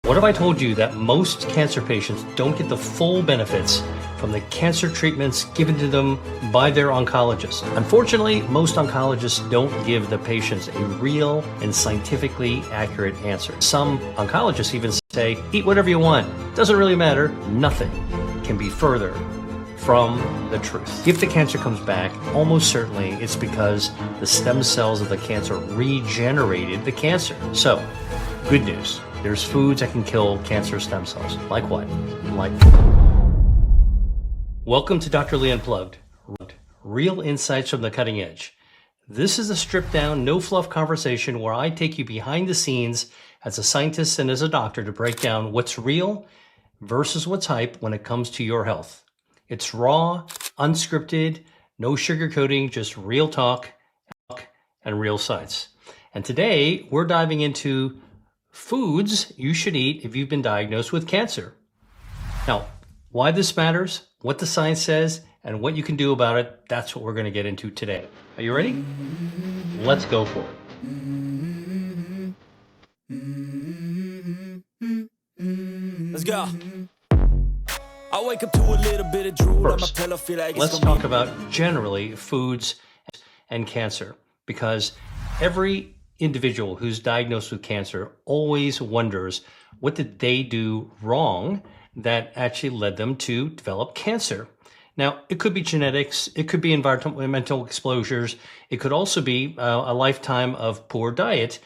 What if I told you that most cancer patients don't get the full benefits from the cancer treatments given to them by their oncologist? Unfortunately, most oncologists don't give the patients a real and scientifically accurate answer. Some oncologists even say, eat whatever you want. Doesn't really matter. Nothing can be further from the truth. If the cancer comes back, almost certainly it's because the stem cells of the cancer regenerated the cancer. So, good news. There's foods that can kill cancer stem cells. Like what? Like... Welcome to Dr. Lee Unplugged. Real insights from the cutting edge. This is a stripped down, no fluff conversation where I take you behind the scenes as a scientist and as a doctor to break down what's real versus what's hype when it comes to your health. It's raw, unscripted, no sugarcoating, just real talk and real science. And today we're diving into foods you should eat if you've been diagnosed with cancer. Now, why this matters, what the science says, and what you can do about it, that's what we're going to get into today. Are you ready? Let's go for it. Let's go. I wake up to a little bit of drool on my pillow, feel like let's talk about generally foods and cancer, because every individual who's diagnosed with cancer always wonders what did they do wrong that actually led them to develop cancer. Now, it could be genetics, it could be environmental exposures, it could also be a lifetime of poor diet.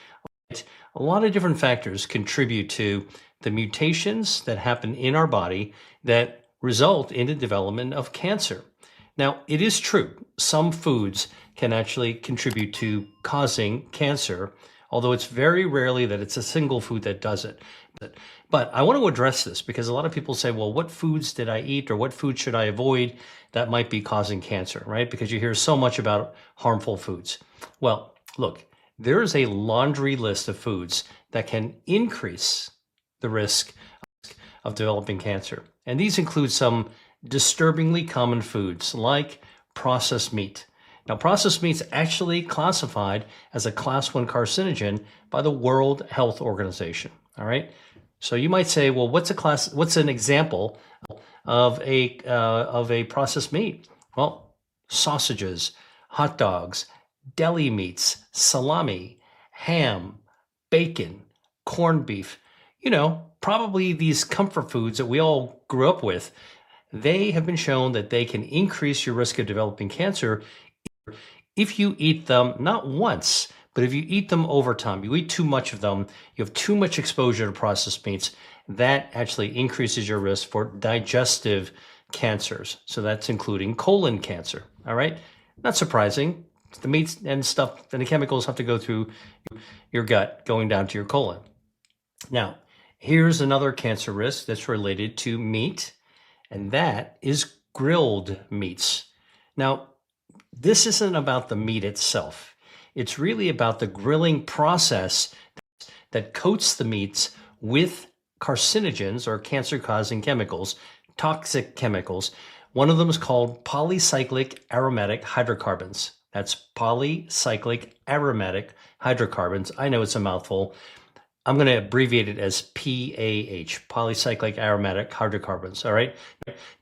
A lot of different factors contribute to the mutations that happen in our body that result in the development of cancer. Now, it is true, some foods can actually contribute to causing cancer, although it's very rarely that it's a single food that does it. But I want to address this because a lot of people say, well, what foods did I eat or what food should I avoid that might be causing cancer, right? Because you hear so much about harmful foods. Well, look, there is a laundry list of foods that can increase the risk of developing cancer. And these include some disturbingly common foods like processed meat. Now, processed meat's actually classified as a class 1 carcinogen by the World Health Organization, all right? So you might say, well, what's an example of a processed meat? Well, sausages, hot dogs, deli meats, salami, ham, bacon, corned beef, probably these comfort foods that we all grew up with. They have been shown that they can increase your risk of developing cancer if you eat them not once, but if you eat them over time. You eat too much of them, you have too much exposure to processed meats, that actually increases your risk for digestive cancers. So that's including colon cancer, all right? Not surprising. The meats and stuff and the chemicals have to go through your gut, going down to your colon. Now, here's another cancer risk that's related to meat, and that is grilled meats. Now, this isn't about the meat itself. It's really about the grilling process that coats the meats with carcinogens or cancer-causing chemicals, toxic chemicals. One of them is called polycyclic aromatic hydrocarbons. That's polycyclic aromatic hydrocarbons. I know it's a mouthful. I'm going to abbreviate it as PAH, polycyclic aromatic hydrocarbons, all right?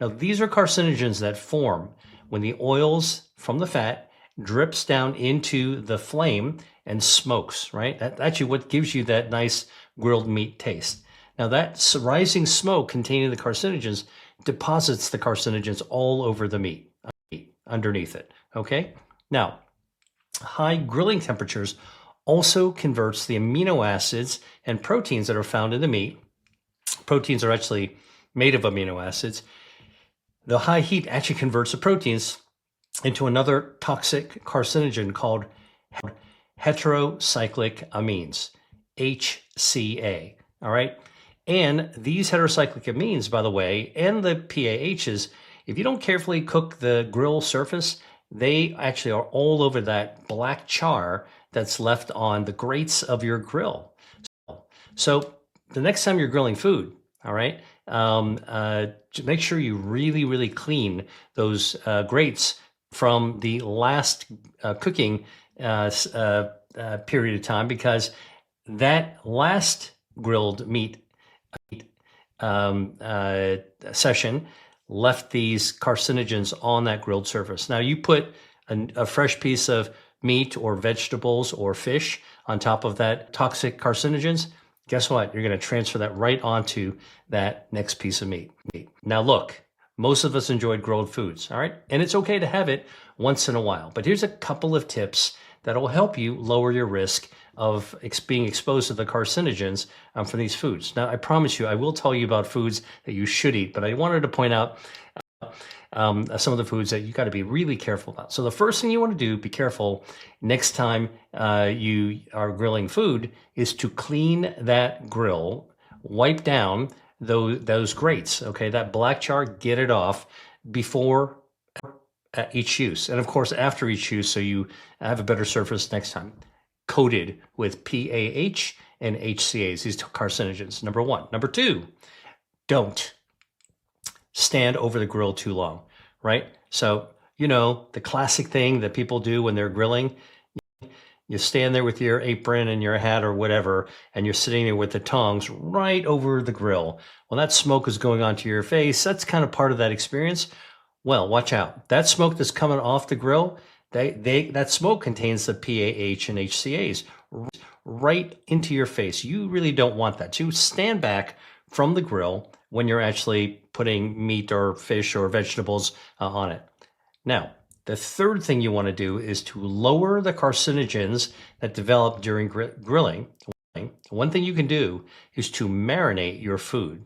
Now, these are carcinogens that form when the oils from the fat drips down into the flame and smokes, right? That's actually what gives you that nice grilled meat taste. Now, that rising smoke containing the carcinogens deposits the carcinogens all over the meat, underneath it, okay? Now, high grilling temperatures also converts the amino acids and proteins that are found in the meat. Proteins are actually made of amino acids. The high heat actually converts the proteins into another toxic carcinogen called heterocyclic amines, HCA, all right? And these heterocyclic amines, by the way, and the PAHs, if you don't carefully cook the grill surface, they actually are all over that black char that's left on the grates of your grill. So the next time you're grilling food, all right, make sure you really, really clean those grates from the last cooking period of time, because that last grilled meat session left these carcinogens on that grilled surface. Now you put a fresh piece of meat or vegetables or fish on top of that toxic carcinogens. Guess what? You're going to transfer that right onto that next piece of meat. Now look, most of us enjoyed grilled foods, all right? And it's okay to have it once in a while. But here's a couple of tips that will help you lower your risk of being exposed to the carcinogens from these foods. Now, I promise you, I will tell you about foods that you should eat, but I wanted to point out some of the foods that you got to be really careful about. So the first thing you want to do, be careful next time you are grilling food, is to clean that grill, wipe down those grates, okay? That black char, get it off before each use. And of course, after each use, so you have a better surface next time. Coated with PAH and HCAs, these carcinogens, number one. Number two, don't stand over the grill too long, right? So, you know, the classic thing that people do when they're grilling, you stand there with your apron and your hat or whatever, and you're sitting there with the tongs right over the grill. Well, that smoke is going onto your face. That's kind of part of that experience. Well, watch out. That smoke that's coming off the grill, that smoke contains the PAH and HCAs right into your face. You really don't want that. So you stand back from the grill when you're actually putting meat or fish or vegetables on it. Now, the third thing you want to do is to lower the carcinogens that develop during grilling. One thing you can do is to marinate your food.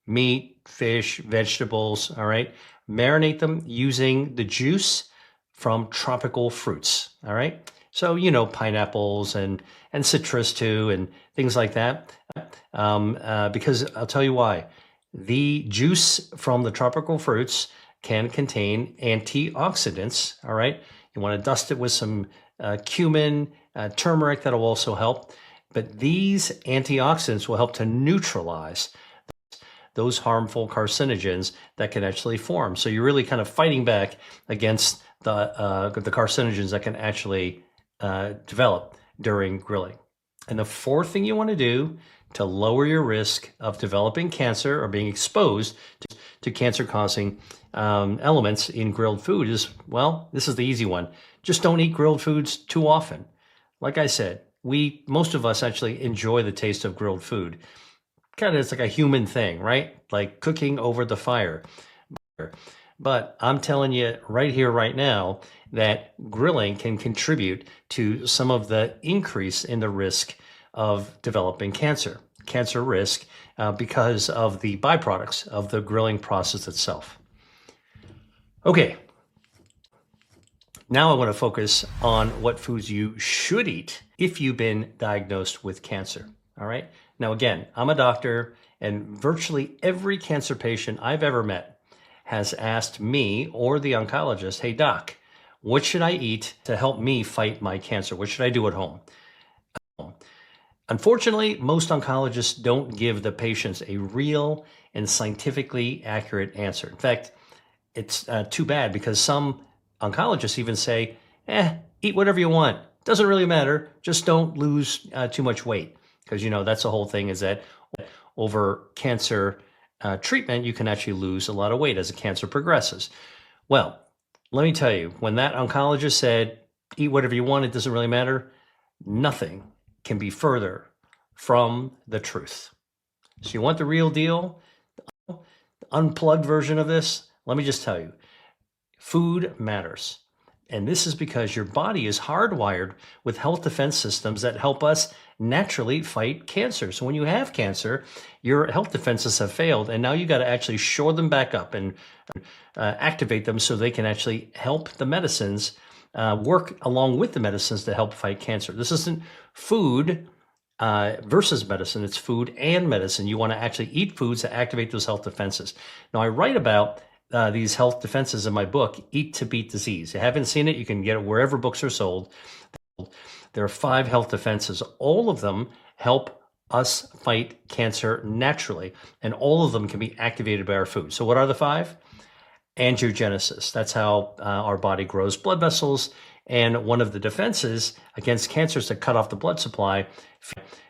Meat, fish, vegetables, all right? Marinate them using the juice from tropical fruits, all right? So, you know, pineapples and citrus too, and things like that. Because I'll tell you why. The juice from the tropical fruits can contain antioxidants, all right? You want to dust it with some cumin, turmeric, that'll also help. But these antioxidants will help to neutralize those harmful carcinogens that can actually form. So you're really kind of fighting back against the carcinogens that can actually develop during grilling. And the fourth thing you want to do to lower your risk of developing cancer or being exposed to cancer-causing elements in grilled food is, well, this is the easy one. Just don't eat grilled foods too often. Like I said, most of us actually enjoy the taste of grilled food. Kind of, it's like a human thing, right? Like cooking over the fire. But I'm telling you right here, right now, that grilling can contribute to some of the increase in the risk of developing cancer risk, because of the byproducts of the grilling process itself. Okay. Now I want to focus on what foods you should eat if you've been diagnosed with cancer. All right. Now, again, I'm a doctor, and virtually every cancer patient I've ever met has asked me or the oncologist, hey, doc, what should I eat to help me fight my cancer? What should I do at home? Unfortunately, most oncologists don't give the patients a real and scientifically accurate answer. In fact, it's too bad, because some oncologists even say, eat whatever you want. Doesn't really matter. Just don't lose too much weight. Because, you know, that's the whole thing, is that over cancer treatment, you can actually lose a lot of weight as the cancer progresses. Well, let me tell you, when that oncologist said, eat whatever you want, it doesn't really matter, nothing can be further from the truth. So you want the real deal, the unplugged version of this? Let me just tell you, food matters. And this is because your body is hardwired with health defense systems that help us naturally fight cancer. So when you have cancer, your health defenses have failed, and now you got to actually shore them back up and activate them so they can actually help the medicines work along with the medicines to help fight cancer. This isn't food versus medicine. It's food and medicine. You want to actually eat foods that activate those health defenses. Now, I write about these health defenses in my book, Eat to Beat Disease. If you haven't seen it, you can get it wherever books are sold. There are 5 health defenses. All of them help us fight cancer naturally, and all of them can be activated by our food. So what are the 5? Angiogenesis. That's how our body grows blood vessels. And one of the defenses against cancer is to cut off the blood supply,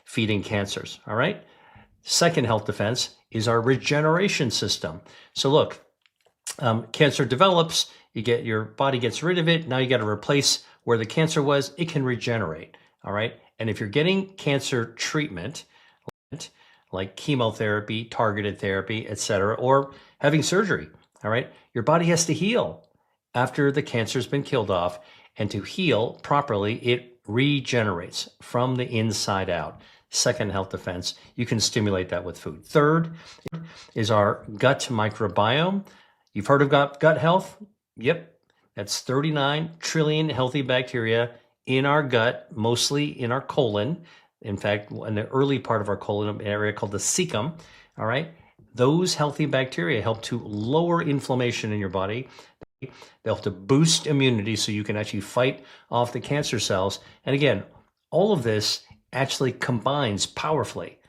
feeding cancers. All right. Second health defense is our regeneration system. So look, cancer develops, your body gets rid of it. Now you got to replace where the cancer was. It can regenerate. All right. And if you're getting cancer treatment, like chemotherapy, targeted therapy, etc., or having surgery, all right, your body has to heal after the cancer's been killed off. And to heal properly, it regenerates from the inside out. Second health defense, you can stimulate that with food. Third is our gut microbiome. You've heard of gut health? Yep. That's 39 trillion healthy bacteria in our gut, mostly in our colon. In fact, in the early part of our colon area called the cecum, all right? Those healthy bacteria help to lower inflammation in your body. They help to boost immunity so you can actually fight off the cancer cells. And again, all of this actually combines powerfully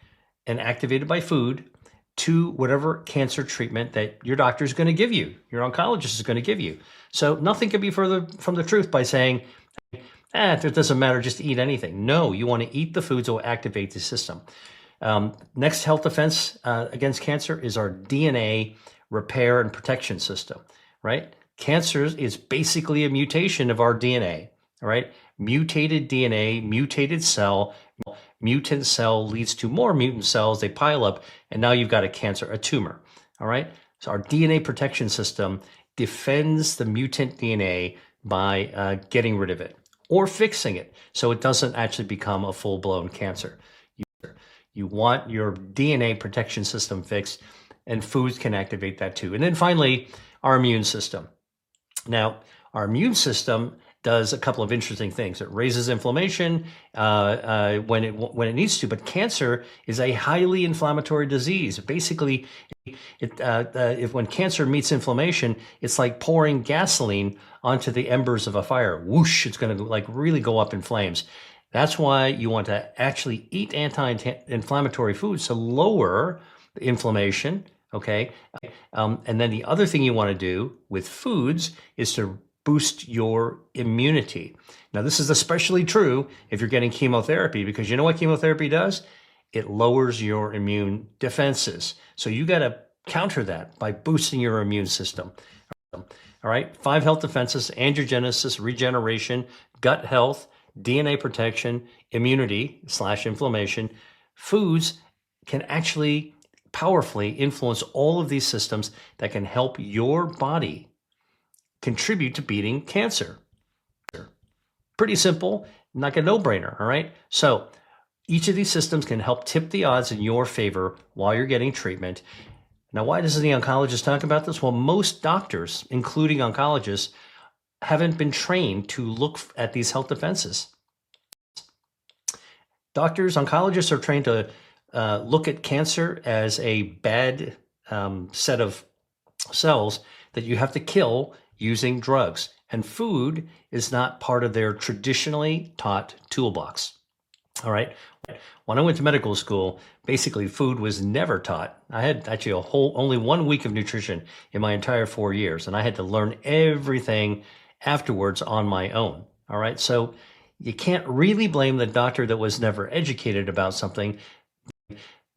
and activated by food to whatever cancer treatment that your doctor is going to give you, your oncologist is going to give you. So nothing could be further from the truth by saying, it doesn't matter, just eat anything. No, you want to eat the foods that will activate the system. Next health defense against cancer is our DNA repair and protection system, right? Cancer is basically a mutation of our DNA, all right? Mutated DNA, mutated cell, mutant cell leads to more mutant cells, they pile up, and now you've got a tumor, all right? So our DNA protection system defends the mutant DNA by getting rid of it or fixing it so it doesn't actually become a full-blown cancer. You want your DNA protection system fixed, and foods can activate that too. And then finally, our immune system. Now, our immune system does a couple of interesting things. It raises inflammation when it needs to, but cancer is a highly inflammatory disease. Basically, when cancer meets inflammation, it's like pouring gasoline onto the embers of a fire. Whoosh, it's going to like really go up in flames. That's why you want to actually eat anti-inflammatory foods to lower the inflammation, okay? And then the other thing you want to do with foods is to boost your immunity. Now, this is especially true if you're getting chemotherapy, because you know what chemotherapy does? It lowers your immune defenses. So you got to counter that by boosting your immune system. All right, 5 health defenses: angiogenesis, regeneration, gut health, DNA protection, immunity / inflammation. Foods can actually powerfully influence all of these systems that can help your body contribute to beating cancer. Pretty simple, like a no-brainer, all right? So each of these systems can help tip the odds in your favor while you're getting treatment. Now, why doesn't the oncologist talk about this? Well, most doctors, including oncologists, haven't been trained to look at these health defenses. Oncologists are trained to look at cancer as a bad set of cells that you have to kill using drugs. And food is not part of their traditionally taught toolbox. All right. When I went to medical school, basically food was never taught. I had actually only 1 week of nutrition in my entire 4 years, and I had to learn everything afterwards on my own. All right. So you can't really blame the doctor that was never educated about something.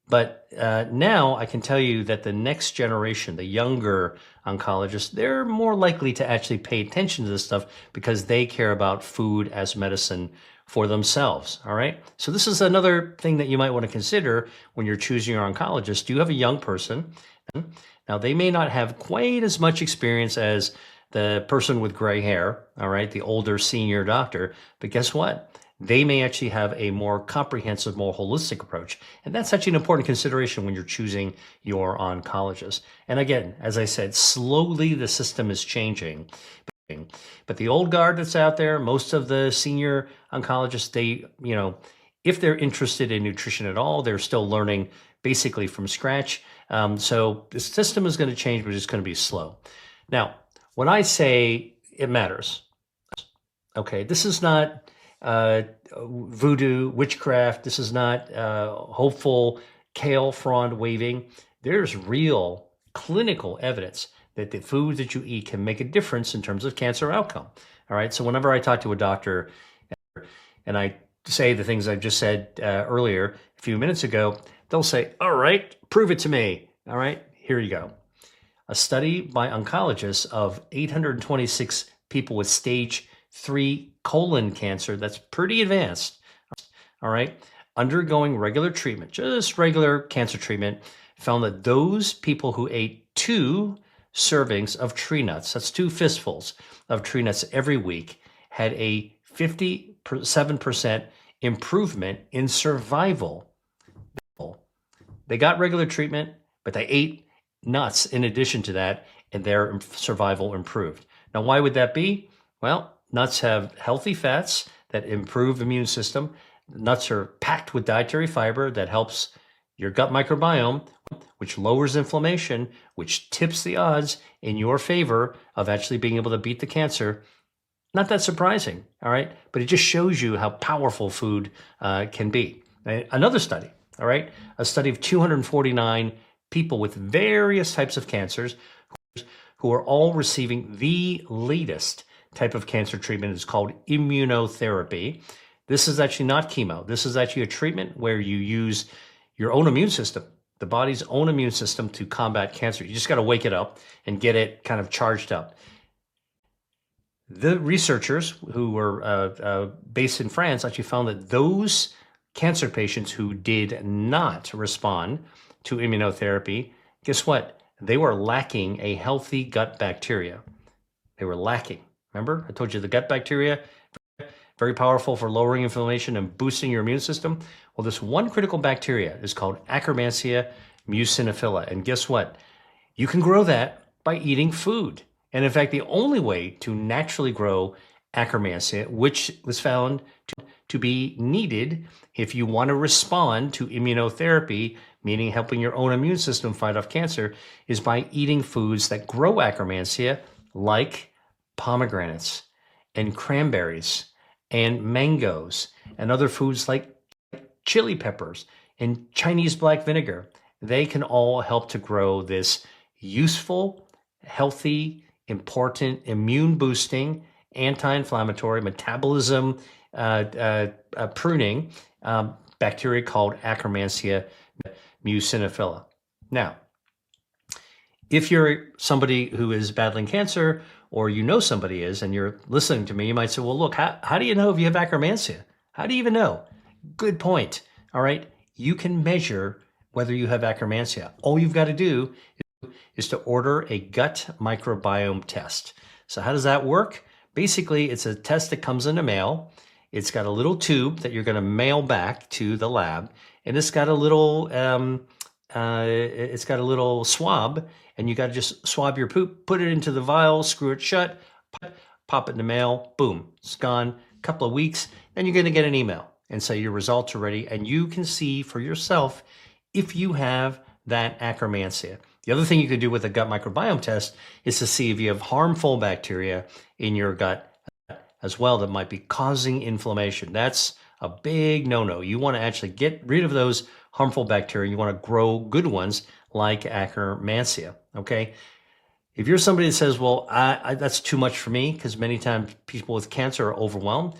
But now I can tell you that the next generation, the younger oncologists, they're more likely to actually pay attention to this stuff because they care about food as medicine for themselves, all right? So this is another thing that you might want to consider when you're choosing your oncologist. Do you have a young person? Now, they may not have quite as much experience as the person with gray hair, all right, the older senior doctor, but guess what? They may actually have a more comprehensive, more holistic approach. And that's actually an important consideration when you're choosing your oncologist. And again, as I said, slowly the system is changing. But the old guard that's out there, most of the senior oncologists, they, if they're interested in nutrition at all, they're still learning basically from scratch. So the system is going to change, but it's going to be slow. Now, when I say it matters, okay, this is not voodoo, witchcraft. This is not hopeful kale frond waving. There's real clinical evidence that the foods that you eat can make a difference in terms of cancer outcome. All right. So whenever I talk to a doctor and I say the things I've just said earlier, a few minutes ago, they'll say, all right, prove it to me. All right, here you go. A study by oncologists of 826 people with stage 3 colon cancer, that's pretty advanced, all right, undergoing regular treatment, just regular cancer treatment, found that those people who ate 2 servings of tree nuts, that's 2 fistfuls of tree nuts every week, had a 57% improvement in survival. They got regular treatment, but they ate nuts in addition to that, and their survival improved. Now, why would that be? Well, nuts have healthy fats that improve immune system. Nuts are packed with dietary fiber that helps your gut microbiome, which lowers inflammation, which tips the odds in your favor of actually being able to beat the cancer. Not that surprising, all right? But it just shows you how powerful food can be. Another study, all right? A study of 249 people with various types of cancers who are all receiving the latest type of cancer treatment. It's called immunotherapy. This is actually not chemo. This is actually a treatment where you use your own immune system, the body's own immune system, to combat cancer. You just got to wake it up and get it kind of charged up. The researchers who were based in France actually found that those cancer patients who did not respond to immunotherapy, guess what? They were lacking a healthy gut bacteria. They were lacking. Remember, I told you the gut bacteria, very powerful for lowering inflammation and boosting your immune system. Well, this one critical bacteria is called Akkermansia muciniphila. And guess what? You can grow that by eating food. And in fact, the only way to naturally grow Akkermansia, which was found to be needed if you want to respond to immunotherapy, meaning helping your own immune system fight off cancer, is by eating foods that grow Akkermansia, like pomegranates and cranberries and mangoes and other foods like chili peppers and Chinese black vinegar. They can all help to grow this useful, healthy, important, immune boosting, anti-inflammatory, metabolism pruning bacteria called Akkermansia muciniphila. Now, if you're somebody who is battling cancer, or you know somebody is, and you're listening to me, you might say, well, look, how do you know if you have Akkermansia? How do you even know? Good point. All right. You can measure whether you have Akkermansia. All you've got to do is to order a gut microbiome test. So how does that work? Basically, it's a test that comes in the mail. It's got a little tube that you're going to mail back to the lab, and it's got a little swab, and you got to just swab your poop, put it into the vial, screw it shut, pop it in the mail, boom, it's gone. A couple of weeks, then you're going to get an email and say your results are ready, and you can see for yourself if you have that Akkermansia. The other thing you can do with a gut microbiome test is to see if you have harmful bacteria in your gut as well that might be causing inflammation. That's a big no-no. You want to actually get rid of those harmful bacteria. You want to grow good ones like Akkermansia, okay? If you're somebody that says, well, that's too much for me, because many times people with cancer are overwhelmed,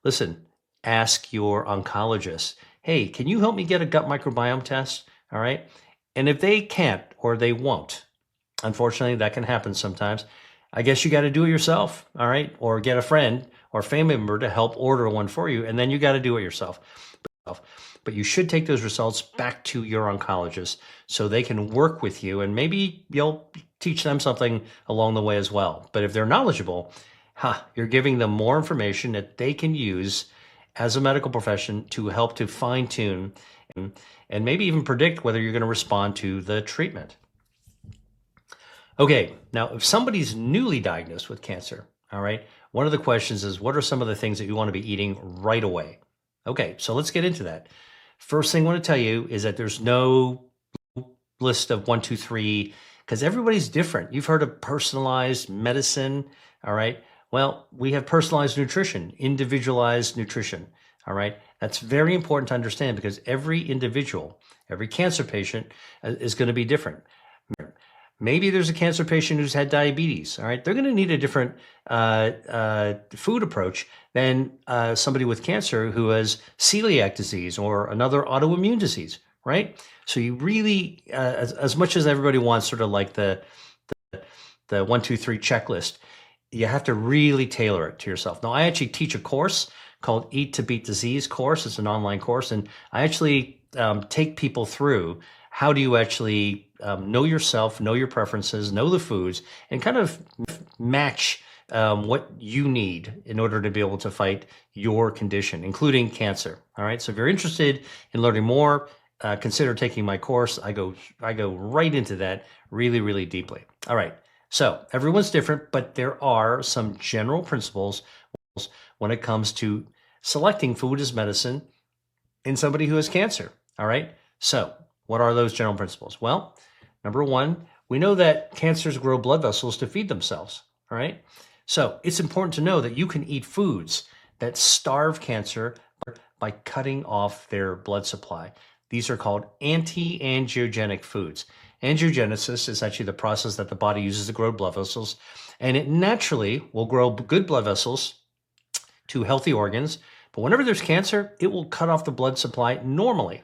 listen, ask your oncologist, hey, can you help me get a gut microbiome test, all right? And if they can't or they won't, unfortunately, that can happen sometimes, I guess you got to do it yourself, all right? Or get a friend or family member to help order one for you, and then you got to do it yourself. But you should take those results back to your oncologist so they can work with you, and maybe you'll teach them something along the way as well. But if they're knowledgeable, you're giving them more information that they can use as a medical profession to help to fine-tune and maybe even predict whether you're going to respond to the treatment. Okay, now if somebody's newly diagnosed with cancer, all right, one of the questions is, what are some of the things that you want to be eating right away? Okay, so let's get into that. First thing I want to tell you is that there's no list of 1, 2, 3, because everybody's different. You've heard of personalized medicine, all right? Well, we have personalized nutrition, individualized nutrition, all right? That's very important to understand because every individual, every cancer patient is going to be different. Maybe there's a cancer patient who's had diabetes, all right? They're going to need a different food approach than somebody with cancer who has celiac disease or another autoimmune disease, right? So you really, as much as everybody wants sort of like the 1, 2, 3 checklist, you have to really tailor it to yourself. Now, I actually teach a course called Eat to Beat Disease course. It's an online course, and I actually take people through how do you actually know yourself, know your preferences, know the foods, and kind of match what you need in order to be able to fight your condition, including cancer. All right. So if you're interested in learning more, consider taking my course. I go right into that really, really deeply. All right. So everyone's different, but there are some general principles when it comes to selecting food as medicine in somebody who has cancer. All right. So what are those general principles? Well, number one, we know that cancers grow blood vessels to feed themselves. All right. So it's important to know that you can eat foods that starve cancer by cutting off their blood supply. These are called anti-angiogenic foods. Angiogenesis is actually the process that the body uses to grow blood vessels, and it naturally will grow good blood vessels to healthy organs. But whenever there's cancer, it will cut off the blood supply normally.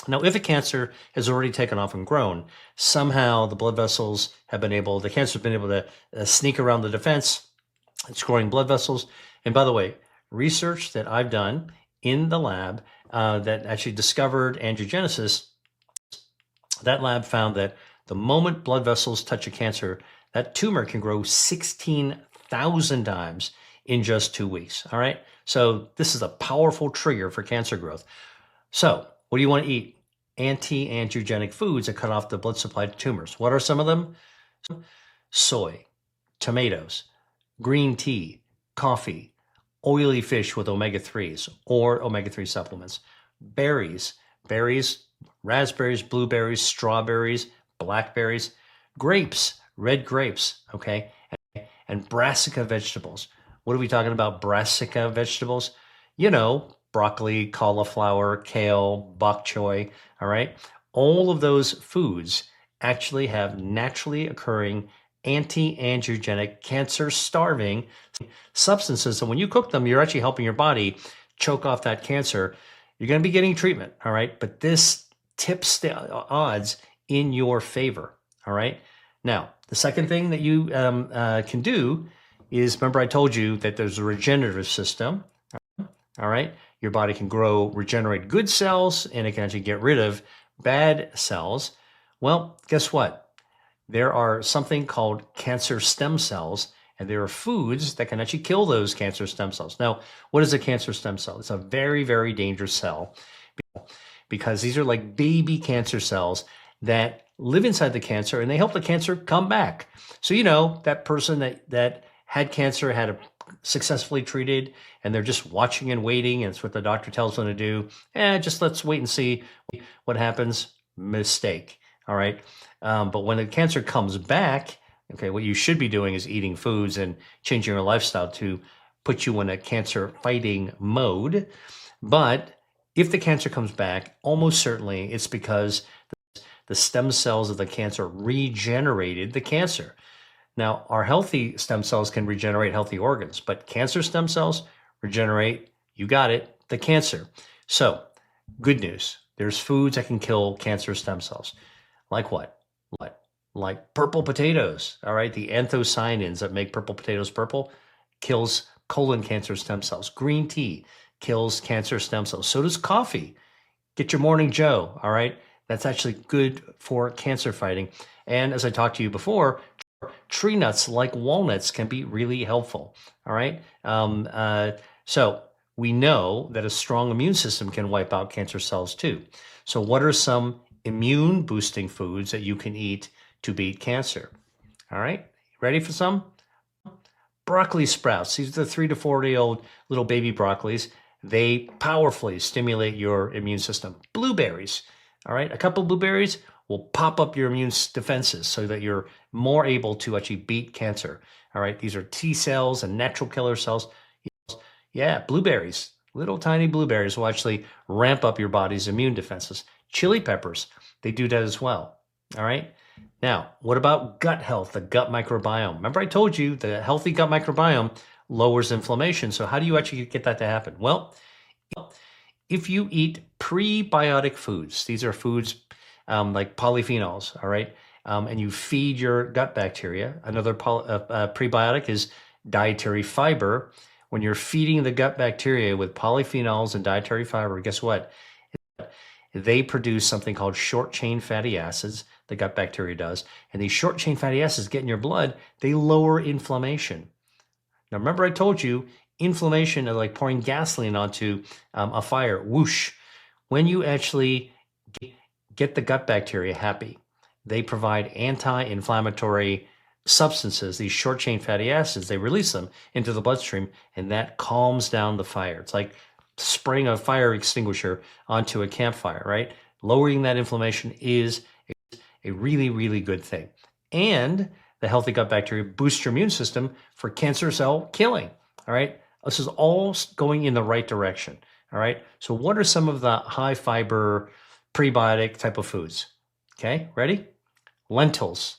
Now, if a cancer has already taken off and grown, somehow the blood vessels have been able, the cancer has been able to sneak around the defense. It's growing blood vessels. And by the way, research that I've done in the lab that actually discovered angiogenesis, that lab found that the moment blood vessels touch a cancer, that tumor can grow 16,000 times in just 2 weeks. All right. So this is a powerful trigger for cancer growth. So what do you want to eat? Anti-angiogenic foods that cut off the blood supply to tumors. What are some of them? Soy, tomatoes, green tea, coffee, oily fish with omega-3s or omega-3 supplements, berries, raspberries, blueberries, strawberries, blackberries, grapes, red grapes, okay, and brassica vegetables. What are we talking about? Brassica vegetables? You know, broccoli, cauliflower, kale, bok choy, all right? All of those foods actually have naturally occurring anti-angiogenic, cancer-starving substances. So when you cook them, you're actually helping your body choke off that cancer. You're going to be getting treatment, all right? But this tips the odds in your favor, all right? Now, the second thing that you can do is, remember I told you that there's a regenerative system, all right? Your body can regenerate good cells, and it can actually get rid of bad cells. Well, guess what? There are something called cancer stem cells, and there are foods that can actually kill those cancer stem cells. Now, what is a cancer stem cell? It's a very, very dangerous cell because these are like baby cancer cells that live inside the cancer, and they help the cancer come back. So, you know, that person that had cancer, had it successfully treated, and they're just watching and waiting, and it's what the doctor tells them to do. Just let's wait and see what happens. Mistake. All right. But when the cancer comes back, okay, what you should be doing is eating foods and changing your lifestyle to put you in a cancer fighting mode. But if the cancer comes back, almost certainly it's because the stem cells of the cancer regenerated the cancer. Now, our healthy stem cells can regenerate healthy organs, but cancer stem cells regenerate, you got it, the cancer. So, good news. There's foods that can kill cancer stem cells. Like what? Like purple potatoes, all right? The anthocyanins that make purple potatoes purple kills colon cancer stem cells. Green tea kills cancer stem cells. So does coffee. Get your morning Joe, all right? That's actually good for cancer fighting. And as I talked to you before, tree nuts like walnuts can be really helpful, all right? So we know that a strong immune system can wipe out cancer cells too. So what are some immune boosting foods that you can eat to beat cancer? All right, ready for some? Broccoli sprouts. These are the 3 to 4-day-old little baby broccolis. They powerfully stimulate your immune system. Blueberries. All right, a couple of blueberries will pop up your immune defenses so that you're more able to actually beat cancer. All right, these are T cells and natural killer cells. Yeah, blueberries, little tiny blueberries will actually ramp up your body's immune defenses. Chili peppers, they do that as well. All right. Now, what about gut health, the gut microbiome? Remember I told you the healthy gut microbiome lowers inflammation. So how do you actually get that to happen? Well, if you eat prebiotic foods, these are foods like polyphenols, all right, and you feed your gut bacteria. Another prebiotic is dietary fiber. When you're feeding the gut bacteria with polyphenols and dietary fiber, guess what? They produce something called short-chain fatty acids, the gut bacteria does, and these short-chain fatty acids get in your blood, they lower inflammation. Now, remember I told you, inflammation is like pouring gasoline onto a fire, whoosh. When you actually get the gut bacteria happy, they provide anti-inflammatory substances, these short-chain fatty acids, they release them into the bloodstream, and that calms down the fire. It's like spraying a fire extinguisher onto a campfire, right? Lowering that inflammation is a really, really good thing. And the healthy gut bacteria boosts your immune system for cancer cell killing, all right? This is all going in the right direction, all right? So what are some of the high fiber prebiotic type of foods? Okay, ready? Lentils,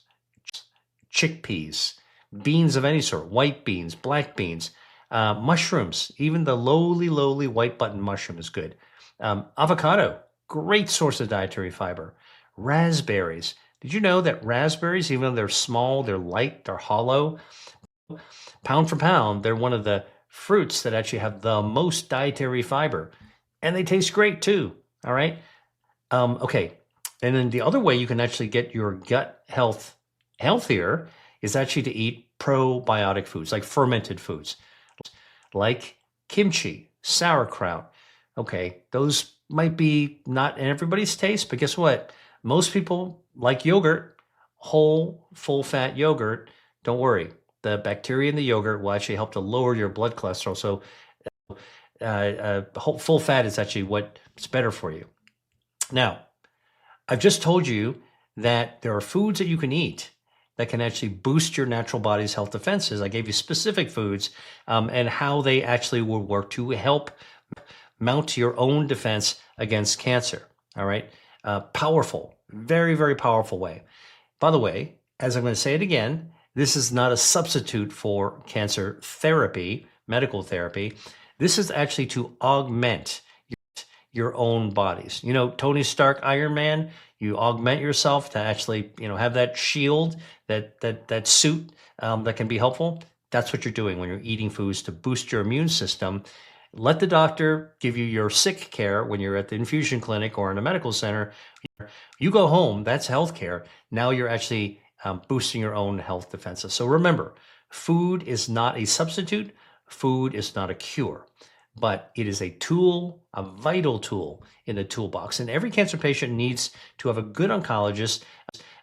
chickpeas, beans of any sort, white beans, black beans, mushrooms, even the lowly white button mushroom is good. Avocado, great source of dietary fiber. Raspberries. Did you know that raspberries, even though they're small, they're light, they're hollow, pound for pound, they're one of the fruits that actually have the most dietary fiber. And they taste great too, all right? Okay, and then the other way you can actually get your gut health healthier is actually to eat probiotic foods, like fermented foods, like kimchi, sauerkraut. Okay, those might be not in everybody's taste, but guess what? Most people like yogurt, whole, full-fat yogurt. Don't worry, the bacteria in the yogurt will actually help to lower your blood cholesterol. So full fat is actually what's better for you. Now, I've just told you that there are foods that you can eat that can actually boost your natural body's health defenses. I gave you specific foods and how they actually will work to help mount your own defense against cancer, all right? Powerful, very, very powerful way. By the way, as I'm going to say it again, this is not a substitute for cancer therapy, medical therapy. This is actually to augment your own bodies. You know, Tony Stark, Iron Man, you augment yourself to actually, have that shield, that suit that can be helpful. That's what you're doing when you're eating foods to boost your immune system. Let the doctor give you your sick care when you're at the infusion clinic or in a medical center. You go home, that's healthcare. Now you're actually boosting your own health defenses. So remember, food is not a substitute. Food is not a cure, but it is a tool, a vital tool in the toolbox. And every cancer patient needs to have a good oncologist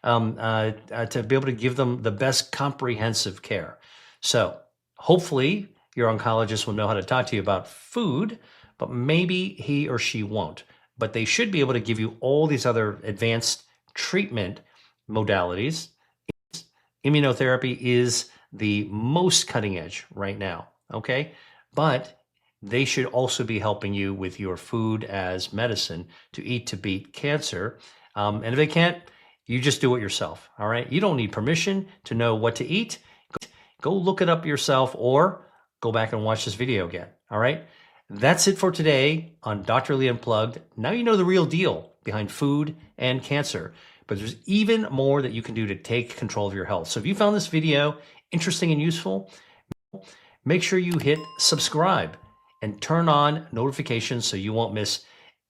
to be able to give them the best comprehensive care. So hopefully your oncologist will know how to talk to you about food, but maybe he or she won't. But they should be able to give you all these other advanced treatment modalities. Immunotherapy is the most cutting edge right now, okay? But they should also be helping you with your food as medicine to eat to beat cancer. And if they can't, you just do it yourself, all right? You don't need permission to know what to eat. Go look it up yourself or go back and watch this video again, all right? That's it for today on Dr. Lee Unplugged. Now you know the real deal behind food and cancer, but there's even more that you can do to take control of your health. So if you found this video interesting and useful, make sure you hit subscribe and turn on notifications so you won't miss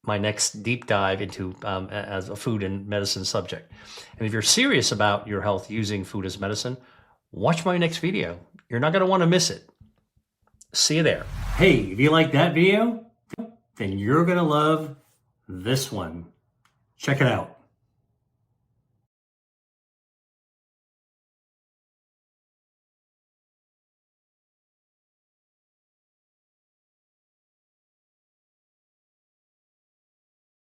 my next deep dive into as a food and medicine subject. And if you're serious about your health using food as medicine, watch my next video. You're not going to want to miss it. See you there. Hey, if you like that video, then you're going to love this one. Check it out.